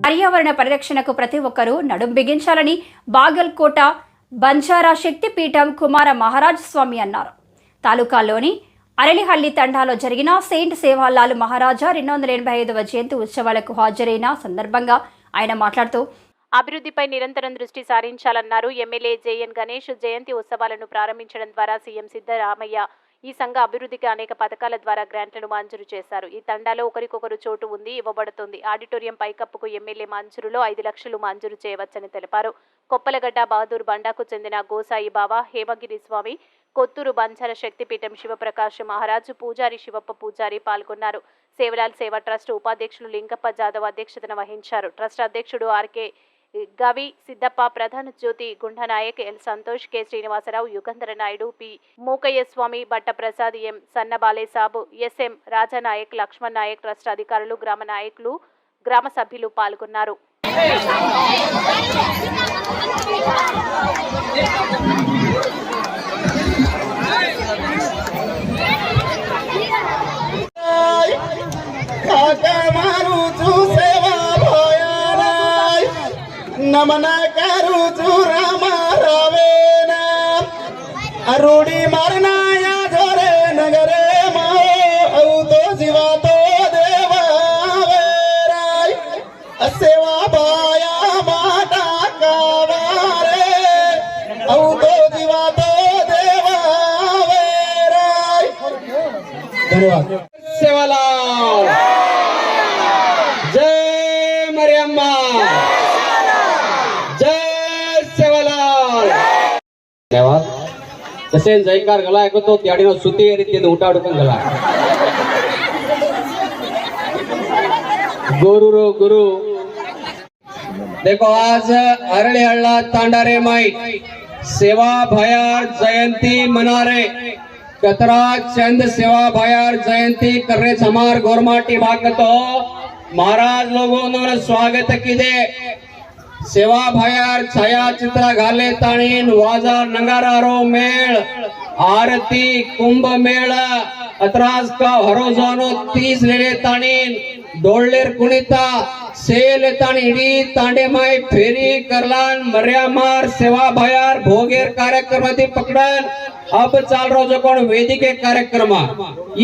పర్యావరణ పరిరక్షణకు ప్రతి ఒక్కరూ నడుం బిగించాలని బాగల్కోట బంజారా శక్తిపీఠం కుమార మహారాజ్ స్వామి అన్నారు. తాలూకాలోని అరళిహళ్లి తండాలో జరిగిన సెయింట్ సేవాలాల్ మహారాజా 285వ జయంతి ఉత్సవాలకు హాజరైన సందర్భంగా ఆయన మాట్లాడుతూ అభివృద్ధిపై నిరంతరం దృష్టి సారించాలన్నారు. ఎమ్మెల్యే జేఎన్ గణేష్ జయంతి ఉత్సవాలను ప్రారంభించడం ద్వారా సీఎం సిద్ధరామయ్య ఈ సంఘ అభివృద్ధికి అనేక పథకాల ద్వారా గ్రాంట్లను మంజూరు చేశారు. ఈ తండాలో ఒకరికొకరు చోటు ఉంది ఇవ్వబడుతుంది. ఆడిటోరియం పైకప్పుకు ఎమ్మెల్యే మంజూరులో 5 లక్షలు మంజూరు చేయవచ్చని తెలిపారు. కొప్పలగడ్డ బహదూర్ బండాకు చెందిన గోసాయి బాబా, హేమగిరి స్వామి, కొత్తూరు బంజారా శక్తిపీఠం శివప్రకాశ్ మహారాజు, పూజారి శివప్ప పూజారి పాల్గొన్నారు. సేవలాల్ సేవా ట్రస్ట్ ఉపాధ్యక్షులు లింగప్ప జాదవ్ అధ్యక్షతన వహించారు. ట్రస్ట్ అధ్యక్షుడు ఆర్కే గవి సిద్దప్ప, ప్రధాన Jyothi Gundanayak, L Santosh, K Srinivasarao, Yugandhara Naidu, P Mookaiah Swamy, Batta Prasad, M Sannabale Sabu, SM Rajanayak, Lakshman Nayak, trust అధికారులు, గ్రామ నాయకులు, గ్రామ సభ్యులు పాల్గొన్నారు. नमन करू तू रामा रावेना अरूडी मारना या धोरे नगरे माओ औ तो जीवा तो देवा वेराय सेवा बाया माता कावारे औ तो जीवा तो देवा वेराय. धन्यवाद. सेवालाल जय मरियम्मा जसे जयकार गला तो त्याड़ी सुती रीति ऊट गला गुरु रो गुरु. देखो आज अरळीहल्ला तांडारे माई सेवा भयार जयंती मना रहे. कतरा चंद सेवा भयार जयंती कर रहे हमार गोरमाटी भागतो महाराज लोगों ने स्वागत किदे. सेवा भयार छायाचित्र घाले ताणीन वाजा नगारारो मेळ आरती कुंभ मेळ अत्रास का हरोजानो 30 लेले ताणीन डोळलेर कुणिता सेल ताणी इडी तांडे माय फेरी करलान मर्यामार सेवा भयार भोगेर कार्यक्रम ती पकडन अब चाल रो जो कोण वेदिके कार्यक्रम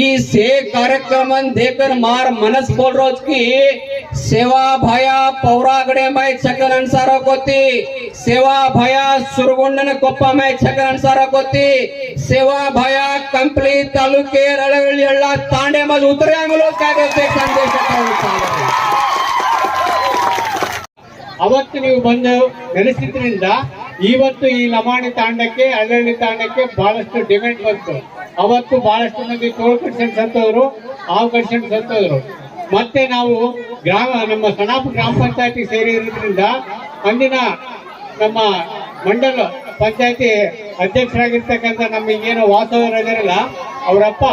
ई से कार्यक्रम देकर मार मनस बोल रोज की सेवा भया पौरागडे माय छकन अनसार कोती सेवा भया सुरगुंडन कोप्पा माय छकन अनसार कोती सेवा भया कंप्ली तालुके अळळीहल्ला तांडे मज उतर्यांगलो कागदे संदेश ಅವತ್ತು ನೀವು ಬಂದು ನೆಲೆಸಿದ್ರಿಂದ ಇವತ್ತು ಈ ಲಮಾಣಿ ತಾಂಡಕ್ಕೆ ಅಳ್ಳಳ್ಳಿ ತಾಂಡಕ್ಕೆ ಬಹಳಷ್ಟು ಡಿಮ್ಯಾಂಡ್ ಬಂತು. ಅವತ್ತು ಬಹಳಷ್ಟು ಮಂದಿ ತೋಳು ಕಟ್ಕೊಂಡು ಸತ್ತೋದ್ರು, ಹಾವು ಕಟ್ಕೊಂಡು ಸತ್ತೋದ್ರು. ಮತ್ತೆ ನಾವು ನಮ್ಮ ಸಣಾಪು ಗ್ರಾಮ ಪಂಚಾಯತಿ ಸೇರಿದ್ರಿಂದ ಅಂದಿನ ನಮ್ಮ ಮಂಡಲ ಪಂಚಾಯತಿ ಅಧ್ಯಕ್ಷರಾಗಿರ್ತಕ್ಕಂಥ ನಮ್ಮ ಏನೋ ವಾಸವರಾಜರಲ್ಲ ಅವರಪ್ಪ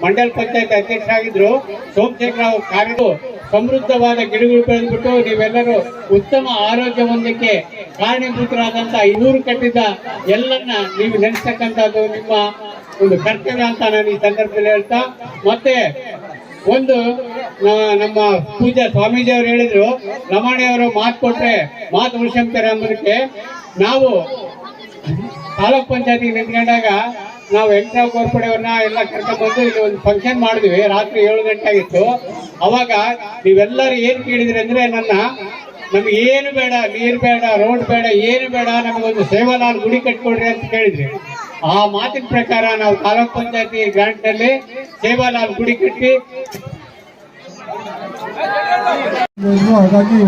ಮಂಡಲ ಪಂಚಾಯತಿ ಅಧ್ಯಕ್ಷರಾಗಿದ್ರು. ಸೋಮಶೇಖರ ಅವರು ಕಾರ್ಯದು ಸಮೃದ್ಧವಾದ ಗಿಡಗಳು ಬೆಳೆದ್ಬಿಟ್ಟು ನೀವೆಲ್ಲರೂ ಉತ್ತಮ ಆರೋಗ್ಯ ಹೊಂದಕ್ಕೆ ಕಾರಣೀಭೂತರಾದಂತ 500 ಕಟ್ಟಿದ್ದ ಎಲ್ಲನ್ನ ನೀವು ನೆನೆಸ್ತಕ್ಕಂಥದ್ದು ನಿಮ್ಮ ಒಂದು ಕರ್ತವ್ಯ ಅಂತ ನಾನು ಈ ಸಂದರ್ಭದಲ್ಲಿ ಹೇಳ್ತಾ, ಮತ್ತೆ ಒಂದು ನಮ್ಮ ಪೂಜಾ ಸ್ವಾಮೀಜಿ ಅವರು ಹೇಳಿದ್ರು, ಲಮಾಣಿಯವರು ಮಾತು ಕೊಟ್ರೆ ಮಾತು ಉಳಿಸ್ಕೊಂತಾರೆ ಅನ್ನೋದಕ್ಕೆ ನಾವು ತಾಲೂಕ್ ಪಂಚಾಯತಿಗೆ ನಿಂತ್ಕೊಂಡಾಗ ನಾವು ವೆಂಕಟರಾವ್ ಗೋರ್ಪಡೆಯವ್ರನ್ನ ಎಲ್ಲ ಕರ್ಕೊಂಡ್ಬಂದು ಇಲ್ಲಿ ಒಂದು ಫಂಕ್ಷನ್ ಮಾಡಿದ್ವಿ. ರಾತ್ರಿ 7 ಗಂಟೆ ಆಗಿತ್ತು. ಅವಾಗ ನೀವೆಲ್ಲರೂ ಏನ್ ಕೇಳಿದ್ರಿ ಅಂದ್ರೆ ನಮ್ಗೆ ಏನು ಬೇಡ, ನೀರು ಬೇಡ, ರೋಡ್ ಬೇಡ, ಏನು ಬೇಡ, ನಮಗೊಂದು ಸೇವಾಲಾಲ್ ಗುಡಿ ಕಟ್ಕೊಡ್ರಿ ಅಂತ ಕೇಳಿದ್ರಿ. ಆ ಮಾತಿನ ಪ್ರಕಾರ ನಾವು ತಾಲೂಕ್ ಪಂಚಾಯತಿ ಗ್ರಾಂಟ್ ನಲ್ಲಿ ಸೇವಾಲಾಲ್ ಗುಡಿ ಕಟ್ಟಿ ಹಾಗಾಗಿ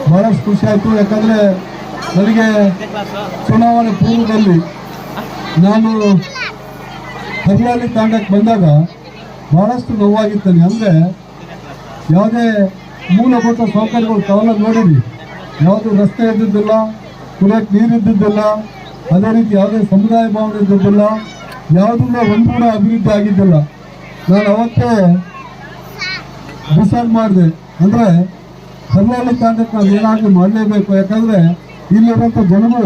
ಬಹಳಷ್ಟು ಖುಷಿ ಆಯ್ತು. ಯಾಕಂದ್ರೆ ನನಗೆ ಚುನಾವಣೆ ಪೂರ್ವದಲ್ಲಿ ನಾನು ಹರಿಯಾಳಿ ತಾಂಡಕ್ಕೆ ಬಂದಾಗ ಬಹಳಷ್ಟು ನೋವಾಗಿರ್ತೇನೆ. ಅಂದರೆ ಯಾವುದೇ ಮೂಲಭೂತ ಸೌಕರ್ಯಗಳು ತಾವೆಲ್ಲ ನೋಡಿರಿ, ಯಾವುದು ರಸ್ತೆ ಇದ್ದಿದ್ದಿಲ್ಲ, ಕುಡಿಯೋಕ್ಕೆ ನೀರು ಇದ್ದಿದ್ದಿಲ್ಲ, ಅದೇ ರೀತಿ ಯಾವುದೇ ಸಮುದಾಯ ಭವನ ಇದ್ದಿದ್ದಿಲ್ಲ, ಯಾವುದನ್ನ ಒಂದು ಕೂಡ ಅಭಿವೃದ್ಧಿ ಆಗಿದ್ದಿಲ್ಲ. ನಾನು ಅವತ್ತೇ ಡಿಸೈಡ್ ಮಾಡಿದೆ, ಅಂದರೆ ಹರಿಯಾಳಿ ತಾಂಡಕ್ಕೆ ನಾವು ಏನಾದರೂ ಮಾಡಲೇಬೇಕು. ಯಾಕಂದರೆ ಇಲ್ಲಿರುವಂಥ ಜನಗಳು